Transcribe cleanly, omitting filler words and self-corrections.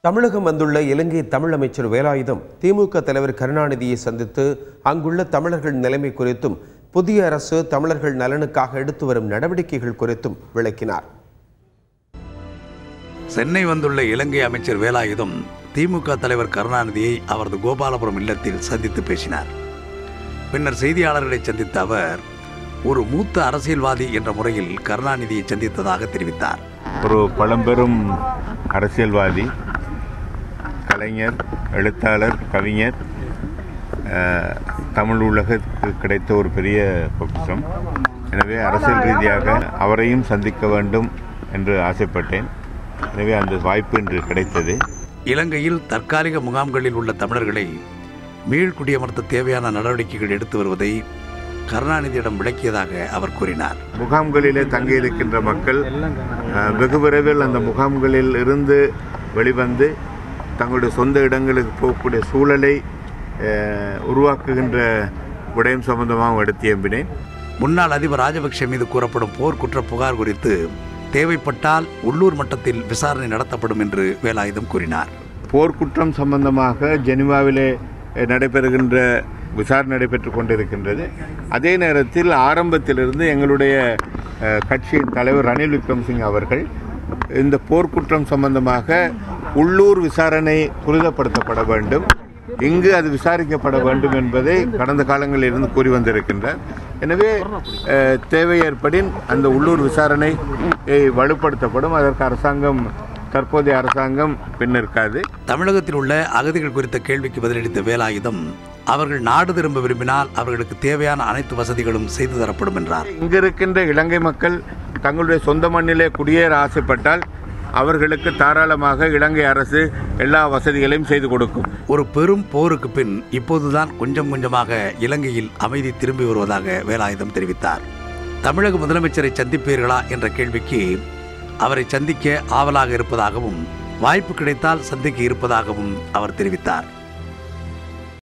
தமிழகம் வந்துள்ள இலங்கை தமிழ் அமைச்சர் வேலாயுதம் திமுக தலைவர் கருணாநிதியை சந்தித்து அங்குள்ள தமிழர்கள் நிலைமை குறித்தும் புதிய அரசு தமிழர்கள் நலனுக்காக எடுத்து வரும் நடவடிக்கைகள் குறித்தும் விளக்கினார். சென்னை வந்துள்ள இலங்கை அமைச்சர் வேலாயுதம் திமுக தலைவர் கருணாநிதியை அவரது கோபாலபுரம் இல்லத்தில் சந்தித்து பேசினார். பின்னர் செய்தியாளர்களை சந்தித்த அவர் ஒரு மூத்த அரசியல்வாதி என்ற முறையில் கருணாநிதியை சந்தித்ததாக தெரிவித்தார். ஒரு பழம்பெரும் அரசியல்வாதி, கலைஞர், எழுத்தாளர், கவிஞர், தமிழ் உலகத்துக்கு கிடைத்த ஒரு பெரிய பொக்கிஷம். எனவே அரசியல் ரீதியாக அவரையும் சந்திக்க வேண்டும் என்று ஆசைப்பட்டேன். எனவே அந்த வாய்ப்பு இன்று கிடைத்தது. இலங்கையில் தற்காலிக முகாம்களில் உள்ள தமிழர்களை மீள்குடியமர்த்த தேவையான நடவடிக்கைகள் எடுத்து வருவதை கருணாநிதியிடம் விளக்கியதாக அவர் கூறினார். முகாம்களிலே தங்கியிருக்கின்ற மக்கள் வெகு விரைவில் அந்த முகாம்களில் இருந்து வெளிவந்து தங்களுடைய சொந்த இடங்களுக்கு போகக்கூடிய சூழலை உருவாக்குகின்ற விடயம் சம்பந்தமாக எடுத்து எம்பினேன். முன்னாள் அதிபர் ராஜபக்ஷ மீது கூறப்படும் போர்க்குற்ற புகார் குறித்து தேவைப்பட்டால் உள்ளூர் மட்டத்தில் விசாரணை நடத்தப்படும் என்று வேலாயுதம் கூறினார். போர்க்குற்றம் சம்பந்தமாக ஜெனீவாவிலே நடைபெறுகின்ற விசாரணை நடைபெற்றுக் கொண்டிருக்கின்றது. அதே நேரத்தில் ஆரம்பத்திலிருந்து எங்களுடைய கட்சியின் தலைவர் ரணில் விக்ரமசிங்கே அவர்கள் இந்த போர்க்குற்றம் சம்பந்தமாக உள்ளூர் விசாரணை துரிதப்படுத்தப்பட வேண்டும், இங்கு அது விசாரிக்கப்பட வேண்டும் என்பதை கடந்த காலங்களில் இருந்து கூறி வந்திருக்கின்றார். எனவே தேவை ஏற்படின் அந்த உள்ளூர் விசாரணை வலுப்படுத்தப்படும். அதற்கு தற்போதைய அரசாங்கம் பின்னிற்காது. தமிழகத்தில் உள்ள அகதிகள் குறித்த கேள்விக்கு பதிலளித்த வேலாயுதம் அவர்கள் நாடு திரும்ப விரும்பினால் அவர்களுக்கு தேவையான அனைத்து வசதிகளும் செய்து தரப்படும் என்றார். இங்கு இருக்கின்ற இலங்கை மக்கள் தங்களுடைய சொந்த மண்ணிலே குடியேற ஆசைப்பட்டால் அவர்களுக்கு தாராளமாக இலங்கை அரசு எல்லா வசதிகளையும் செய்து கொடுக்கும். ஒரு பெரும் போருக்கு பின் இப்போதுதான் கொஞ்சம் கொஞ்சமாக இலங்கையில் அமைதி திரும்பி வருவதாக வேலாயுதம் தெரிவித்தார். தமிழக முதலமைச்சரை சந்திப்பீர்களா என்ற கேள்விக்கு அவரை சந்திக்க ஆவலாக இருப்பதாகவும் வாய்ப்பு கிடைத்தால் சந்திக்க இருப்பதாகவும் அவர் தெரிவித்தார்.